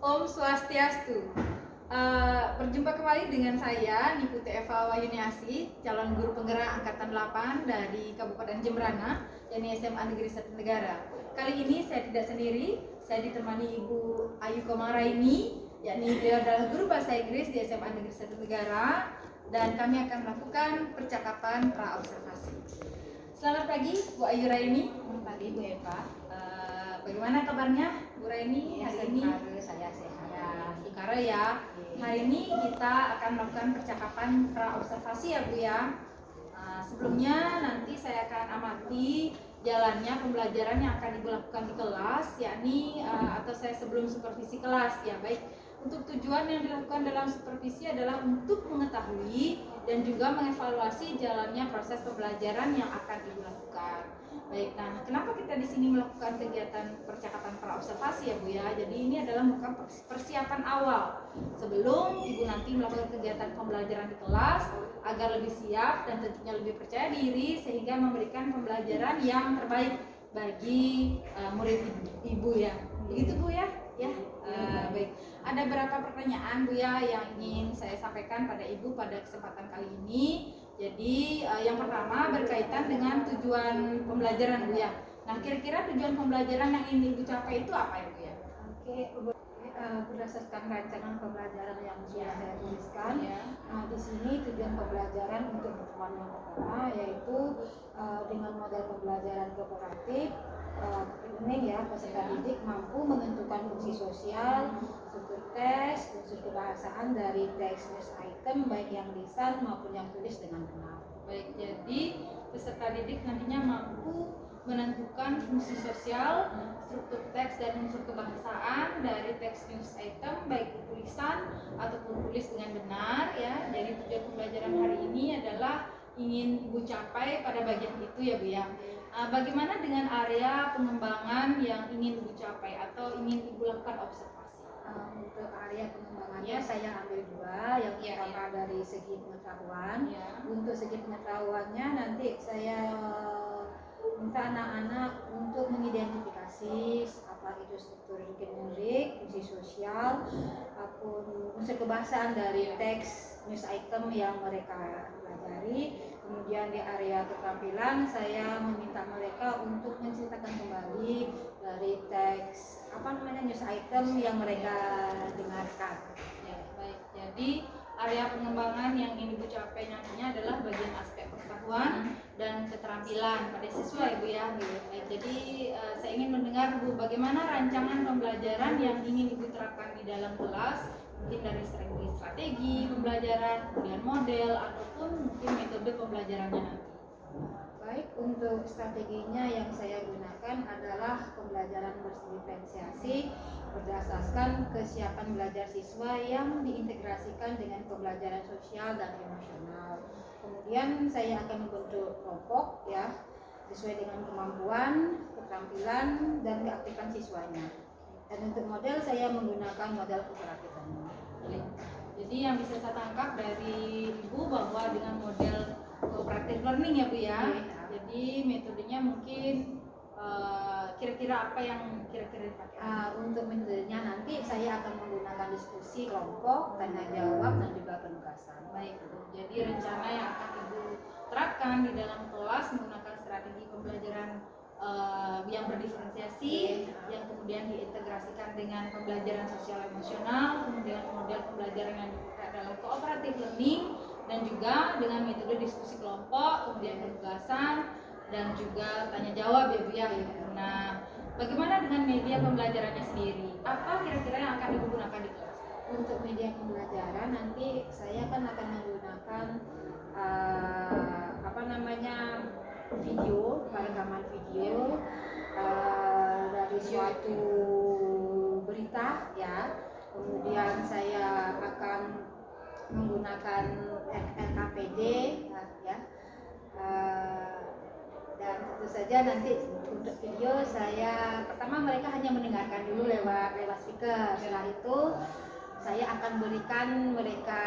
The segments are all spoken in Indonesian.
Om Swastiastu. Berjumpa kembali dengan saya Niputi Eva Wayuniasi, calon guru penggerak angkatan 8 dari Kabupaten Jembrana, yakni SMA Negeri Satu Negara. Kali ini saya tidak sendiri, saya ditemani Ibu Ayu Komaraini, yakni beliau adalah guru bahasa Inggris di SMA Negeri Satu Negara, dan kami akan melakukan percakapan pra-observasi. Selamat pagi Bu Ayu Raini. Selamat pagi Bu Eva. Bagaimana kabarnya Bu Raini hari ini? Saya sehat. Sekarang ya, hari ini kita akan melakukan percakapan pra-observasi ya Bu ya. Sebelumnya nanti saya akan amati jalannya pembelajaran yang akan Ibu lakukan di kelas, yakni atau saya sebelum supervisi kelas ya. Baik, untuk tujuan yang dilakukan dalam supervisi adalah untuk mengetahui dan juga mengevaluasi jalannya proses pembelajaran yang akan Ibu lakukan. Baik, nah kenapa kita di sini melakukan kegiatan percakapan pra-observasi ya Bu ya? Jadi ini adalah merupakan persiapan awal sebelum Ibu nanti melakukan kegiatan pembelajaran di kelas agar lebih siap dan tentunya lebih percaya diri sehingga memberikan pembelajaran yang terbaik bagi murid Ibu ya. Begitu Bu ya? Ya. Baik. Ada beberapa pertanyaan Bu ya yang ingin saya sampaikan pada Ibu pada kesempatan kali ini. Jadi yang pertama berkaitan dengan tujuan pembelajaran Bu ya. Nah, kira-kira tujuan pembelajaran yang ingin Ibu capai itu apa ya Bu ya? Oke, berdasarkan rancangan pembelajaran yang sudah saya tuliskan, di sini tujuan pembelajaran untuk pertemuan yang pertama yaitu dengan model pembelajaran kooperatif, learning ya, peserta didik mampu menentukan fungsi sosial, struktur tes, unsur kebahasaan dari teks news item baik yang lisan maupun yang tulis dengan benar. Baik, jadi peserta didik nantinya mampu menentukan fungsi sosial, struktur teks dan unsur kebahasaan dari teks news item baik tulisan ataupun tulis dengan benar ya. Jadi tujuan pembelajaran hari ini adalah ingin Ibu capai pada bagian itu ya Bu ya. Bagaimana dengan area pengembangan yang ingin Ibu capai atau ingin Ibu lakukan observasi? Untuk area pengembangannya saya ambil dua, yang pertama dari segi pengetahuan. Untuk segi pengetahuannya nanti saya minta anak-anak untuk mengidentifikasi apa itu struktur numerik, fungsi sosial, apapun unsur kebahasaan dari teks news item yang mereka pelajari. Kemudian di area keterampilan saya meminta mereka untuk menceritakan kembali dari teks news item yang mereka dengarkan. Ya, baik. Jadi area pengembangan yang ingin Ibu capai nantinya adalah bagian aspek pengetahuan dan keterampilan pada siswa Ibu ya. Baik, jadi saya ingin mendengar Bu bagaimana rancangan pembelajaran yang ingin Ibu terapkan di dalam kelas, mungkin dari strategi pembelajaran, kemudian model ataupun mungkin metode pembelajarannya nanti. Baik, untuk strateginya yang saya gunakan adalah pembelajaran berdiferensiasi berdasarkan kesiapan belajar siswa yang diintegrasikan dengan pembelajaran sosial dan emosional. Kemudian saya akan membentuk kelompok ya sesuai dengan kemampuan, keterampilan, dan keaktifan siswanya. Dan untuk model saya menggunakan model kooperatif. Jadi yang bisa saya tangkap dari Ibu bahwa dengan model cooperative learning ya Bu ya. Jadi metodenya mungkin kira-kira apa yang kira-kira dipakai? Untuk metodenya nanti saya akan menggunakan diskusi kelompok, tanya jawab, dan juga penugasan. Baik, jadi rencana yang akan Ibu terapkan di dalam kelas menggunakan strategi pembelajaran yang berdiferensiasi, yang kemudian diintegrasikan dengan pembelajaran sosial emosional, kemudian model pembelajaran yang adalah cooperative learning, dan juga dengan metode diskusi kelompok, kemudian penugasan, dan juga tanya jawab ya Bu ya. Nah, bagaimana dengan media pembelajarannya sendiri? Apa kira-kira yang akan Ibu gunakan di kelas? Untuk media pembelajaran nanti saya akan menggunakan video, rekaman video dari suatu berita ya. Kemudian saya akan menggunakan RKPD ya. Dan tentu saja nanti untuk video saya pertama mereka hanya mendengarkan dulu lewat speaker. Setelah itu saya akan berikan mereka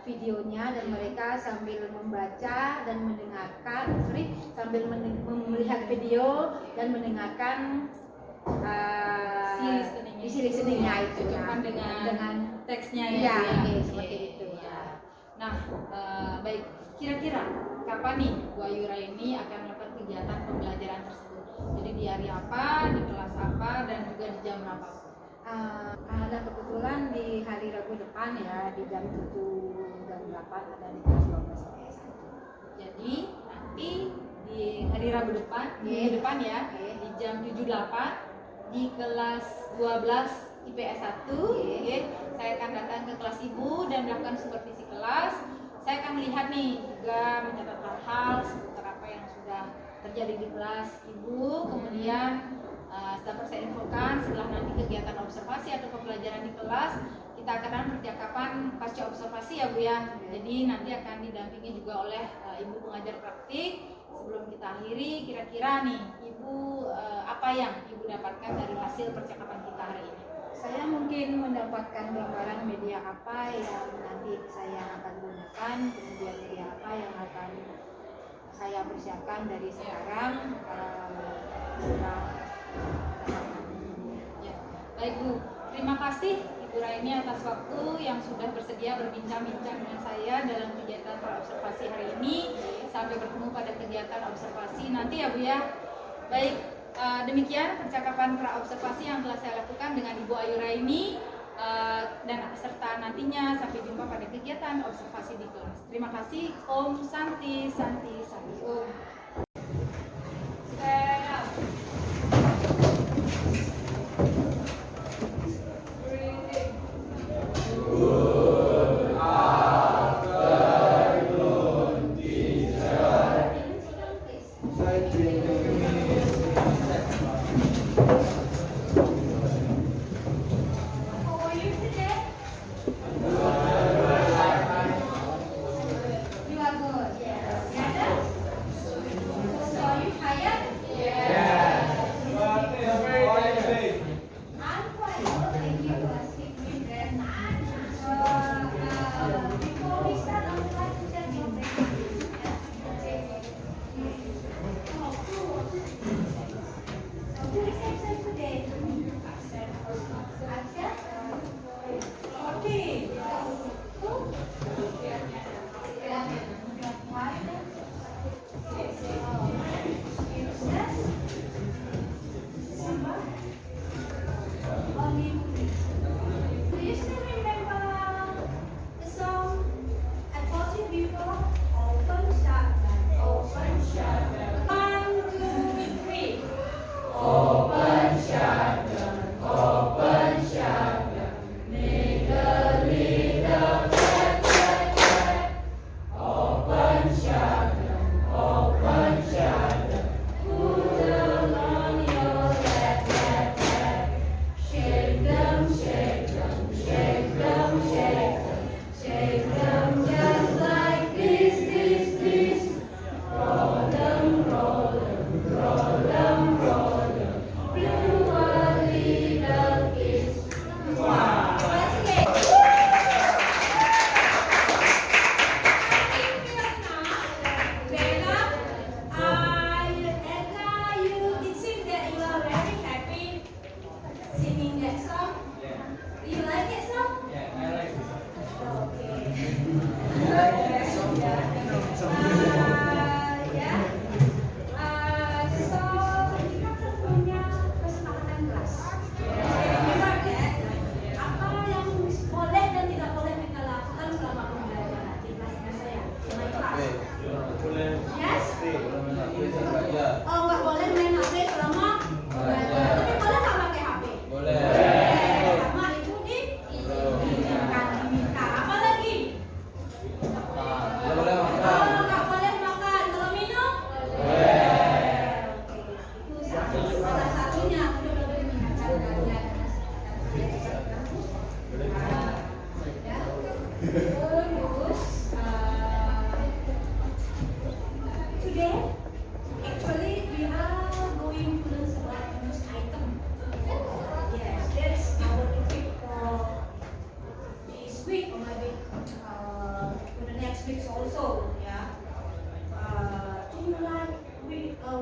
videonya dan mereka sambil membaca dan mendengarkan, sambil melihat video dan mendengarkan si listeningnya isi listeningnya itu cocokkan dengan teksnya ya. Iya, Bu, ya. oke, seperti itu. Ya. Nah, baik, kira-kira kapan nih Bu Ayu Raini akan melakukan kegiatan pembelajaran tersebut? Jadi di hari apa, di kelas apa, dan juga di jam berapa? Ada kebetulan di hari Rabu depan ya, di jam 7 dan 8 ada di kelas 12 IPS 1. Jadi nanti di hari Rabu depan, minggu depan ya, di jam 7.08 di kelas 12 IPS 1, saya akan datang ke kelas Ibu dan melakukan supervisi kelas. Saya akan melihat nih juga mencatat hal-hal seputar apa yang sudah terjadi di kelas Ibu. Kemudian dapat saya infokan setelah nanti kegiatan observasi atau pembelajaran di kelas, kita akan percakapan pasca observasi ya Bu ya. Jadi nanti akan didampingi juga oleh Ibu pengajar praktik. Sebelum kita akhiri, kira-kira nih Ibu apa yang Ibu dapatkan dari hasil percakapan kita hari ini? Saya mungkin mendapatkan gambaran media apa yang nanti saya akan gunakan, kemudian media apa yang akan saya persiapkan dari sekarang. Ya. Baik Bu, terima kasih Ibu Raini atas waktu yang sudah bersedia berbincang-bincang dengan saya dalam kegiatan observasi hari ini. Sampai bertemu pada kegiatan observasi nanti ya Bu ya. Baik, demikian percakapan pra-observasi yang telah saya lakukan dengan Ibu Ayu Raini, dan serta nantinya sampai jumpa pada kegiatan observasi di kelas. Terima kasih. Om Santi Santi Santi Om. Stand up. Breathing.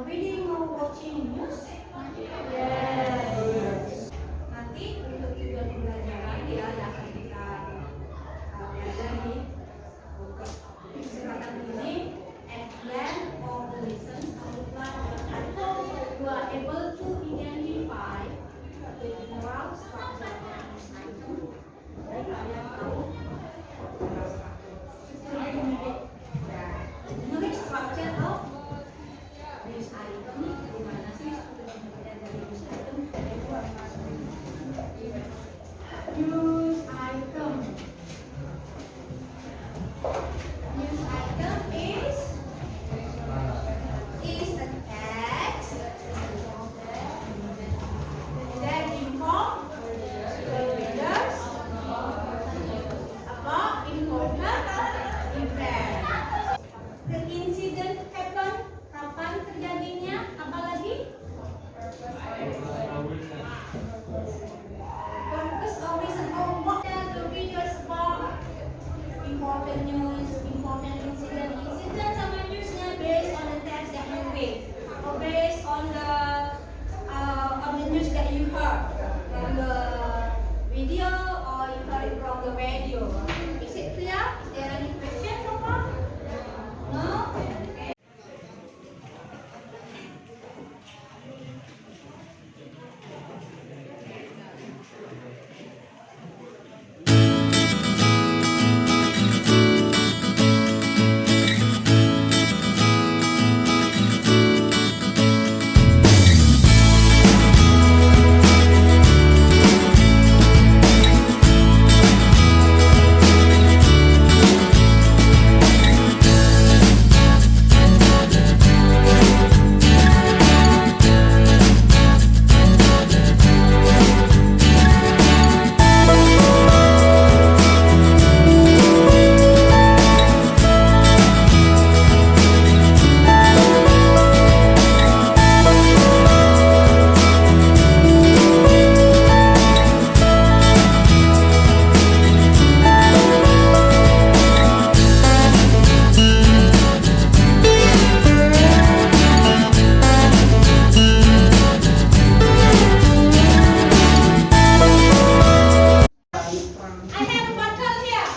Reading or watching news? Yes. Nanti important news, important incident. Incident sama newsnya based on the text that you read, or based on the news that you heard from the video, or you heard it from the radio. Is it clear? Is there any question so far? No? Okay. I have a bottle here.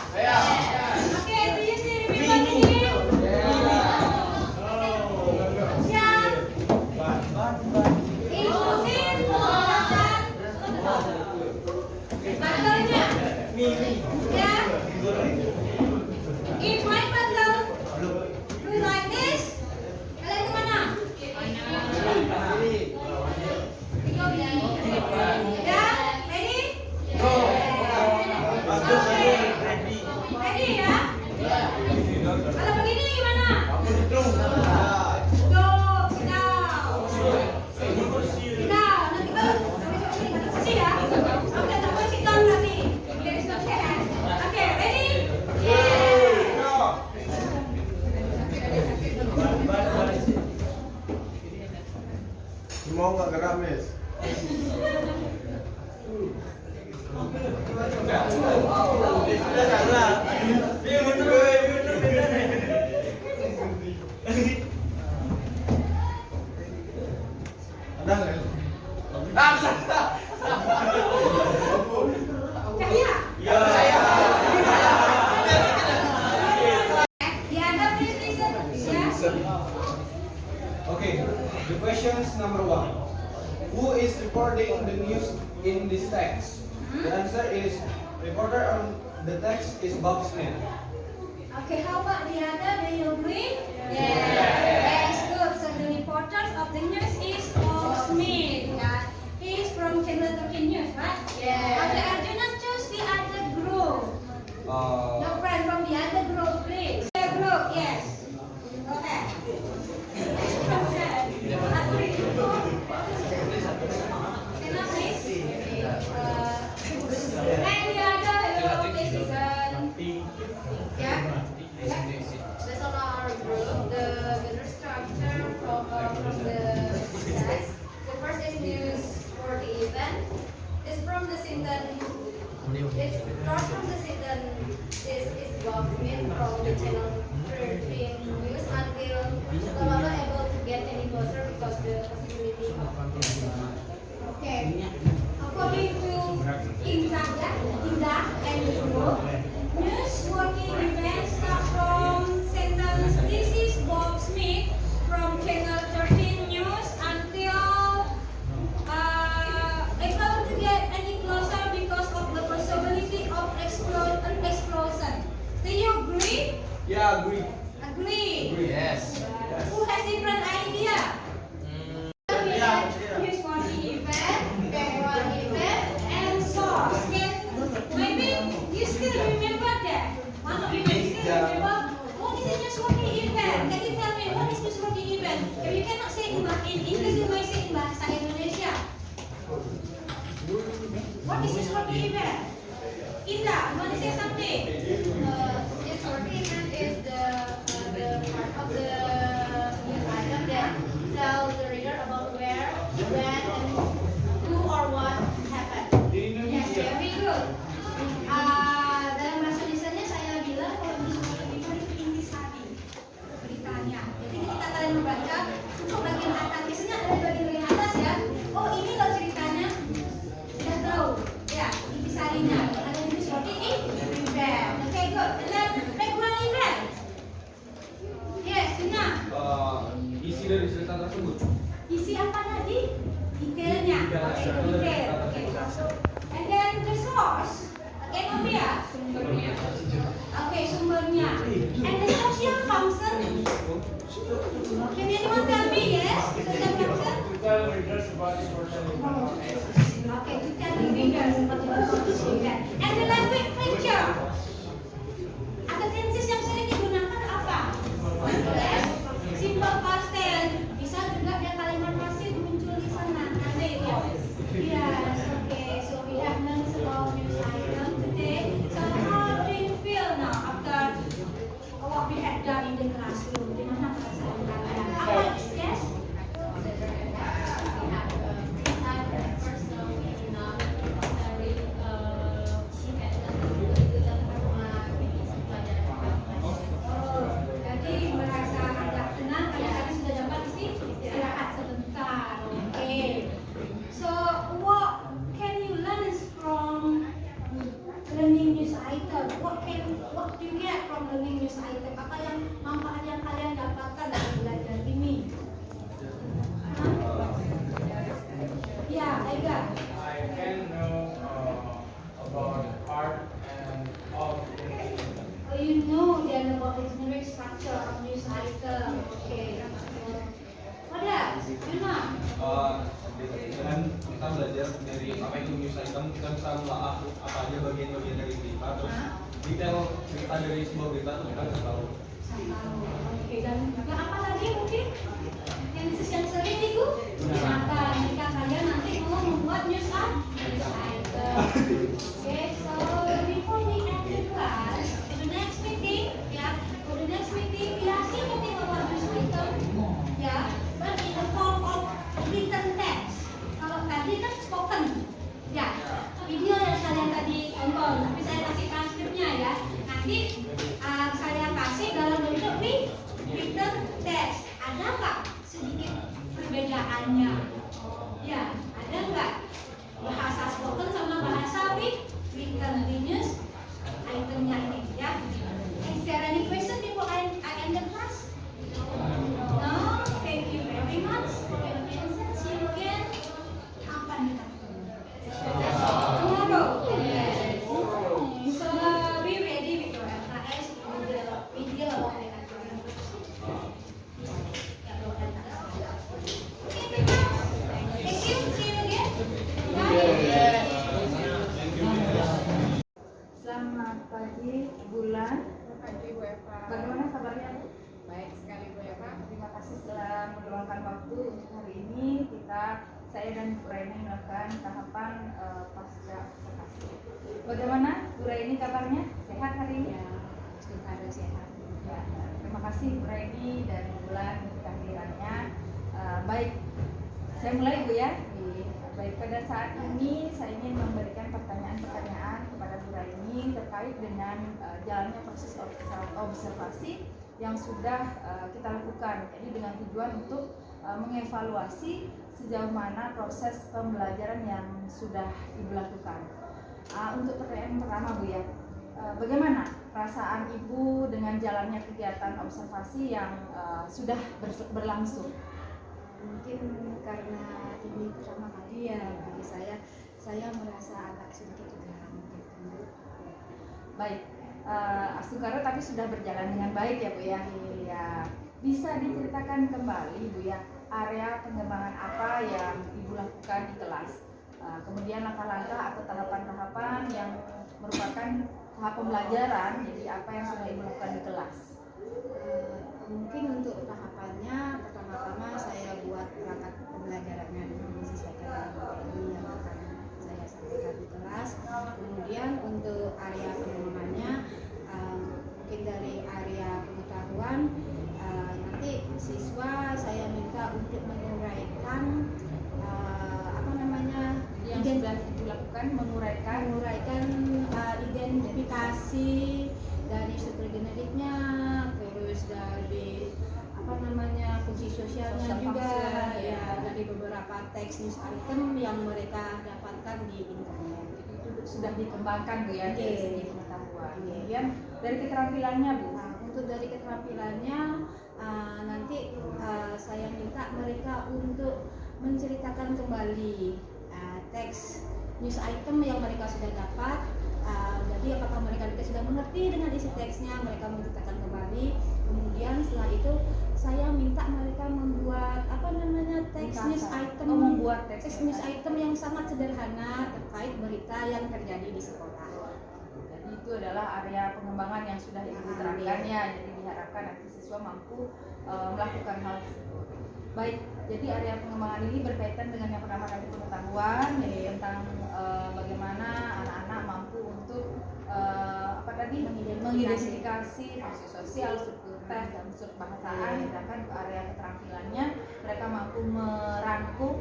Okay, do you see everybody here? Yeah. Ikutin botolnya. Ya. If my bottle do like this, kalian kemana? Ya, ready? Ready ya? Kalau begini gimana? Go, sit down. Sit down. Nanti baru posisi ya. Oke, tak boleh sit down nanti. There is no chair. Oke, ready? Mau nggak gerames? Ada nggak? Cahaya. The other please listen. Ya. Okay, the questions number 1. Who is reporting the news in this text? The answer is reporter on the text is Bob Smith. Okay, how about the other? Do you agree? Yes, good. So the reporter of the news is Bob Smith. Yeah. He is from Channel 13 News, right? Okay, Arjuna, choose the other group. Your friend from the other group, please. The group, yes. Okay. Can I please? And the other, hello, please listen. Yeah. Based on our group, the better structure from the text. The first is news for the event. It's from the sentence. It starts from the sentence. This is Bob Smith from the channel 13 news until the mama able to get any closer because the possibility of Okay. According to Indah and his group, newsworthy events start from sentence "This is Bob Smith from Channel 13 News" until able to get any closer because of the possibility of explosion. Do you agree? Yeah, agree. Agree. Yes. Who has different idea? We have newsworthy event, background event, and Okay, to tell the readers about the conjugate. And the language feature. Atau tenses yang sering digunakan apa? Simple past tense. Bisa juga dia kalimat pasif muncul di sana. Nanti ya. Yes, okay. So we have learned about news item today. So how do you feel now after what we have done in the classroom? Gimana perasaan kalian? Apa? Yes? Jadi merasa agak tenang karena tadi sudah dapat istirahat sebentar. Oke. So what can you learn from learning news item? What do you get from learning news item? Apa yang manfaat yang kalian dapatkan dari belajar ini? Ya, Ega. I can know about art and of Oh, you know then about the generic structure of news item. Okay. What else? You know? dengan kita belajar dari apa itu news item, kita bisa menelaah apa aja bagian-bagian dari berita, terus detail cerita dari sebuah berita tuh kita bisa tahu. Oke, dan yang apa lagi mungkin yang sering itu gunakan jika kalian nanti mau membuat news item. Oke, so before we end the class, for the next meeting, we are still talking about news item, ya, but in the form of written text. Kalau tadi kan spoken, ya, video yang kalian tadi tonton, tapi saya kasih transkripnya ya. Nanti saya kasih dalam bentuk written text. Ada nggak sedikit perbedaannya? Ya, ada nggak? Bahasa spoken sama bahasa written di news itemnya ini ya. Is there any question before I end the class? No, thank you very much for your attention. See you again. Kapan kita? Tomorrow. Yes. So be ready with your LKS with the video of the actual. Thank you. See you again. Bye. Selamat pagi, Bulan. Pagi Bu Eva. Bagaimana kabarnya, Bu? Baik sekali Bu Eva. Terima kasih telah meluangkan waktu untuk hari ini. Saya dan Bu Raini melakukan tahapan pasca observasi. Bagaimana Bu Raini kabarnya? Sehat hari ini? Ya, ada sehat. Ya, terima kasih Bu Raini dan Bulan untuk kehadirannya. Baik, saya mulai Bu ya. Baik, pada saat ini saya ingin memberikan pertanyaan-pertanyaan kepada Bu Raini terkait dengan jalannya proses observasi yang sudah kita lakukan. Jadi dengan tujuan untuk mengevaluasi sejauh mana proses pembelajaran yang sudah Ibu lakukan. Untuk pertanyaan pertama Bu ya, bagaimana perasaan Ibu dengan jalannya kegiatan observasi yang sudah berlangsung? Mungkin karena ini pertama kali ya bagi saya merasa agak sedikit geram gitu. Baik, Astukara tapi sudah berjalan dengan baik ya Bu ya. Ya, bisa diceritakan kembali Bu ya area pengembangan apa yang Ibu lakukan di kelas. Kemudian langkah-langkah atau tahapan-tahapan yang merupakan tahap pembelajaran. Jadi apa yang sudah Ibu lakukan di kelas? Mungkin untuk tahapannya pertama-tama saya buat perangkat pembelajarannya dulu disesuaikan dengan materi yang akan saya sampaikan di kelas. Kemudian untuk area pengembangannya mungkin dari area pengetahuan nanti siswa saya minta untuk menguraikan Yang sudah Ibu lakukan menguraikan identifikasi dari struktur generiknya, terus dari fungsi sosialnya juga ya, dari beberapa teks news item yang mereka dapatkan di internet. itu sudah dikembangkan Bu ya dari segi pengetahuan. Iya. Kemudian dari keterampilannya Bu. Nah, untuk dari keterampilannya nanti saya minta mereka untuk menceritakan kembali teks news item yang mereka sudah dapat. Jadi apakah mereka sudah mengerti dengan isi teksnya, mereka menceritakan kembali. kemudian setelah itu saya minta mereka membuat apa namanya teks news item, membuat teks news item yang sangat sederhana terkait berita yang terjadi di sekolah. Jadi itu adalah area pengembangan yang sudah Ibu terangkan ya. Jadi diharapkan nanti siswa mampu melakukan hal tersebut. Baik, jadi area pengembangan ini berkaitan dengan yang pertama tadi pengetahuan, jadi tentang bagaimana anak-anak mampu untuk apa tadi mengidentifikasi maksud sosial, struktur tes, dan unsur bahasaan. Sedangkan ke area keterampilannya mereka mampu merangkum,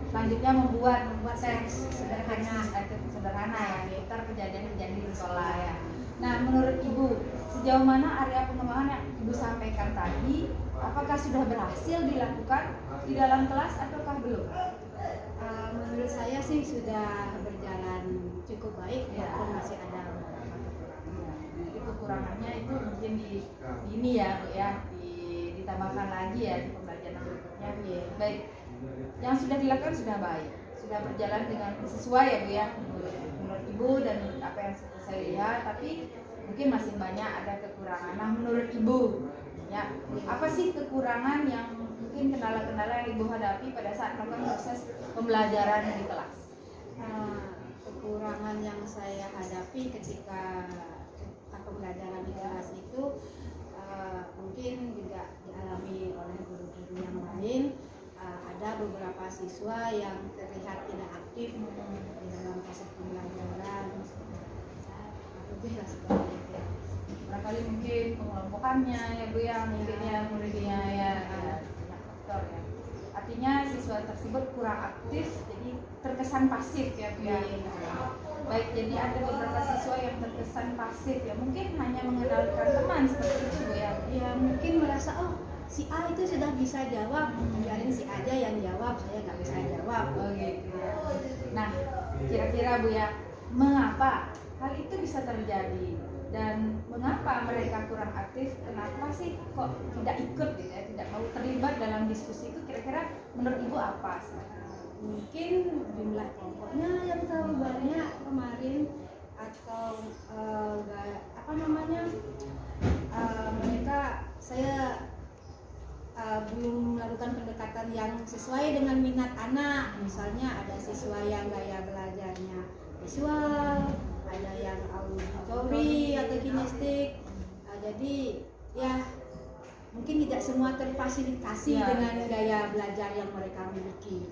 selanjutnya membuat teks sederhana ya, seputar kejadian-kejadian di sekolah ya. Nah, menurut Ibu, sejauh mana area pengembangan yang Ibu sampaikan tadi, apakah sudah berhasil dilakukan di dalam kelas ataukah belum? Menurut saya sih sudah berjalan cukup baik, walaupun masih ada beberapa kekurangan. Jadi kekurangannya itu mungkin di ini ya, Bu ya, ditambahkan lagi ya di pembelajaran berikutnya. Baik, yang sudah dilakukan sudah baik, sudah berjalan dengan sesuai ya, Bu ya, menurut Ibu dan apa yang saya lihat. Tapi mungkin masih banyak ada kekurangan. Nah, menurut Ibu, ya, apa sih kekurangan yang mungkin kendala-kendala yang Ibu hadapi pada saat melakukan proses pembelajaran di kelas? Kekurangan yang saya hadapi ketika pembelajaran di kelas itu mungkin juga dialami oleh guru-guru yang lain. Ada beberapa siswa yang terlihat tidak aktif di dalam proses pembelajaran. Barangkali mungkin pengelompokannya ya, Bu ya, mungkin ya muridnya ya, faktor ya. Artinya siswa tersebut kurang aktif, jadi terkesan pasif ya, Bu ya. Baik, jadi ada beberapa siswa yang terkesan pasif ya, mungkin hanya mengenalkan teman seperti itu, Bu ya. Ya mungkin merasa si A itu sudah bisa jawab, biarin si A aja yang jawab, saya nggak bisa jawab. Oh gitu ya. Nah, kira-kira Bu ya, mengapa hal itu bisa terjadi dan mengapa mereka kurang aktif? Kenapa sih kok tidak ikut gitu ya, tidak mau terlibat dalam diskusi itu? Kira-kira menurut Ibu apa? Mungkin jumlah kelompoknya yang terlalu banyak kemarin, atau apa namanya, mereka saya belum melakukan pendekatan yang sesuai dengan minat anak. Misalnya ada siswa yang gaya belajarnya visual, ada yang auditory atau kinestik. Jadi ya mungkin tidak semua terfasilitasi dengan gaya belajar yang mereka miliki.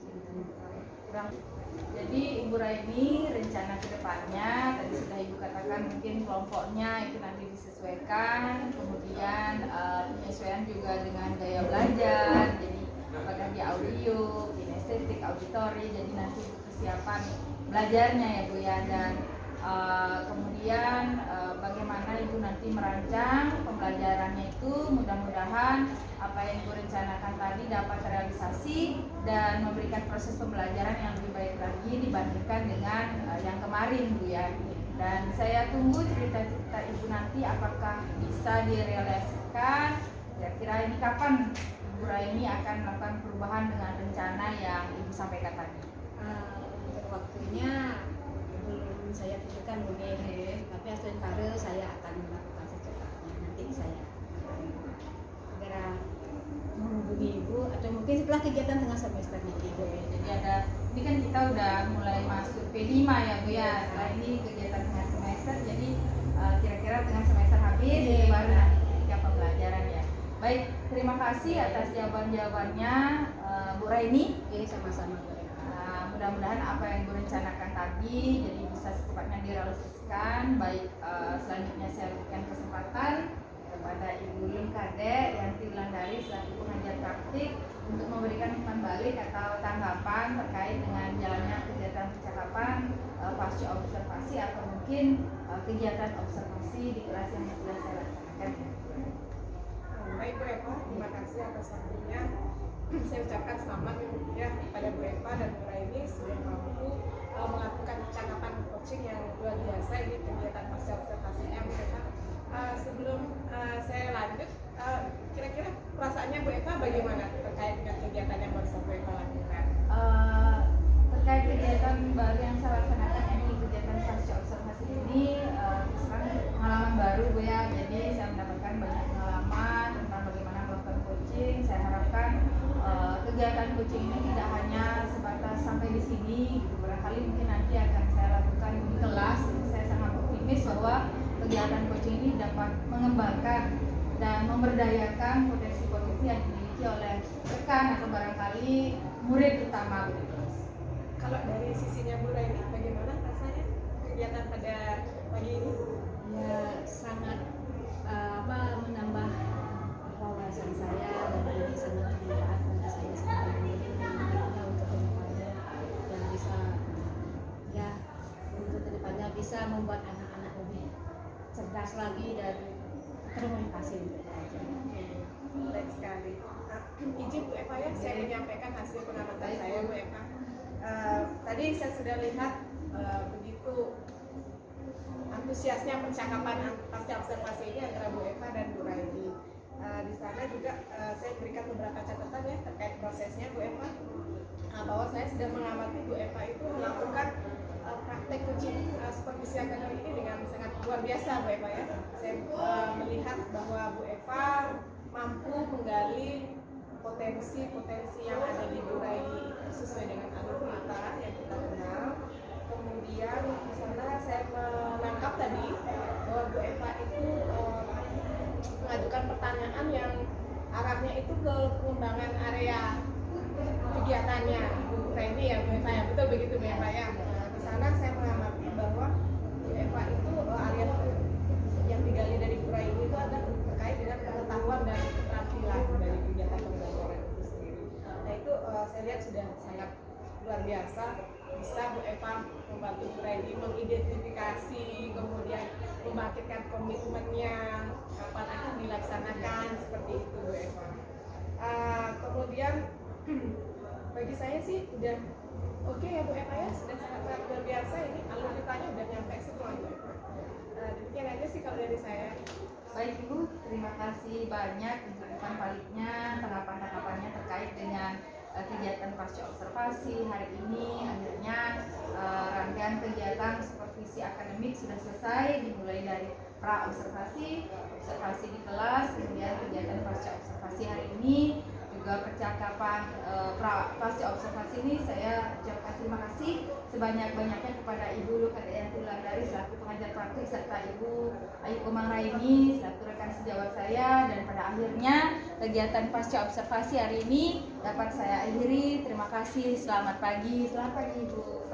Jadi Ibu Raini rencana kedepannya tadi sudah Ibu katakan mungkin kelompoknya itu nanti disesuaikan, kemudian penyesuaian juga dengan gaya belajar, jadi apakah di audio, kinestetik, auditori, jadi nanti persiapan belajarnya ya, Bu ya. Dan kemudian bagaimana Ibu nanti merancang pembelajarannya itu, mudah-mudahan apa yang Ibu rencanakan tadi dapat terrealisasi dan memberikan proses pembelajaran yang lebih baik lagi dibandingkan dengan yang kemarin, Bu ya. Dan saya tunggu cerita-cerita Ibu nanti apakah bisa direalisasikan. Kira-kira ini kapan Ibu Raini akan melakukan perubahan dengan rencana yang Ibu sampaikan tadi? Untuk waktunya belum saya tentukan, Bu. Tapi sementara saya akan melakukan secepatnya. Nanti saya segera menghubungi Ibu, atau mungkin setelah kegiatan tengah semester nanti, Bu. Jadi ada, ini kan kita udah mulai masuk P5 ya, Bu ya. Setelah ini kegiatan tengah semester, jadi kira-kira tengah semester habis baru nanti ketika pembelajaran ya. Baik, terima kasih atas jawaban-jawabannya Bu Raini. Sama-sama, Bu. Mudah-mudahan apa yang Ibu rencanakan tadi jadi bisa secepatnya direalisasikan. Baik, selanjutnya saya berikan kesempatan kepada Ibu Lim Kade Yanti Wulandari selaku pengajar praktik untuk memberikan umpan balik atau tanggapan terkait dengan jalannya kegiatan percakapan pasca observasi atau mungkin kegiatan observasi di kelas yang sudah saya laksanakan. Baik Bu Eva, terima kasih atas waktunya. Saya ucapkan selamat ya kepada Bu Eva dan Bu Raini sudah mampu melakukan percakapan coaching yang luar biasa. Ini kegiatan pasca observasi MTK. Sebelum saya lanjut, kira-kira perasaannya Bu Eva bagaimana terkait dengan kegiatan yang baru Bu Eva lakukan? Terkait kegiatan baru yang saya laksanakan, ini kegiatan pasca observasi ini, terus terang pengalaman baru Bu ya. Jadi saya mendapatkan banyak pengalaman ini barangkali mungkin nanti akan saya lakukan di kelas. Saya sangat optimis bahwa kegiatan coaching ini dapat mengembangkan dan memberdayakan potensi-potensi yang dimiliki oleh rekan atau barangkali murid utama di kelas. Kalau dari sisinya Bu Raini, bagaimana rasanya kegiatan pada pagi ini? Ya sangat menambah wawasan saya dan ini sangat bermanfaat bagi saya sendiri untuk kedepannya dan bisa ya untuk kedepannya bisa membuat anak-anak lebih cerdas lagi dan termotivasi untuk belajar. Baik sekali. Izin Bu Eva ya, saya menyampaikan hasil pengamatan saya Bu Eva. Tadi saya sudah lihat begitu antusiasnya percakapan pasca observasi ini antara Bu Eva dan Bu Raini. Di sana juga saya berikan beberapa catatan ya terkait prosesnya Bu Eva, bahwa saya sudah mengamati Bu Eva itu melakukan praktek coaching supervisi akademik ini dengan sangat luar biasa Bu Eva ya. Saya melihat bahwa Bu Eva mampu menggali potensi-potensi yang ada di Bu Raini sesuai dengan alur kita yang kita kenal. Kemudian di sana saya menangkap tadi bahwa Bu Eva itu mengajukan pertanyaan yang arahnya itu ke pengembangan area kegiatannya Bu Raini ya Bu Eva ya, betul begitu Bu Eva ya. Di sana saya mengamati bahwa Bu Eva itu area yang digali dari Bu Raini itu ada terkait dengan pengetahuan dan keterampilan dari kegiatan pembelajaran itu sendiri. Nah itu saya lihat sudah sangat luar biasa, bisa Bu Eva membantu Bu Raini mengidentifikasi, kemudian membangkitkan komitmennya kapan akan dilaksanakan seperti itu Bu Eva. Kemudian bagi saya sih udah oke ya Bu Eva ya, sudah sangat luar biasa ini alur kitanya udah nyampe semua Bu Eva. Demikian aja sih kalau dari saya. Baik Ibu, terima kasih banyak untuk umpan baliknya, tanggapan-tanggapannya terkait dengan kegiatan pasca observasi hari ini. Akhirnya rangkaian kegiatan supervisi akademik sudah selesai, dimulai dari pra observasi, observasi di kelas, kemudian kegiatan pasca observasi hari ini, juga percakapan pasca observasi ini. Saya ucapkan terima kasih sebanyak-banyaknya kepada Ibu Lukadianti Wulandari selaku pengajar praktik serta Ibu Ayu Komang Raini selaku rekan sejawat saya, dan pada akhirnya kegiatan pasca observasi hari ini dapat saya akhiri. Terima kasih, selamat pagi Ibu.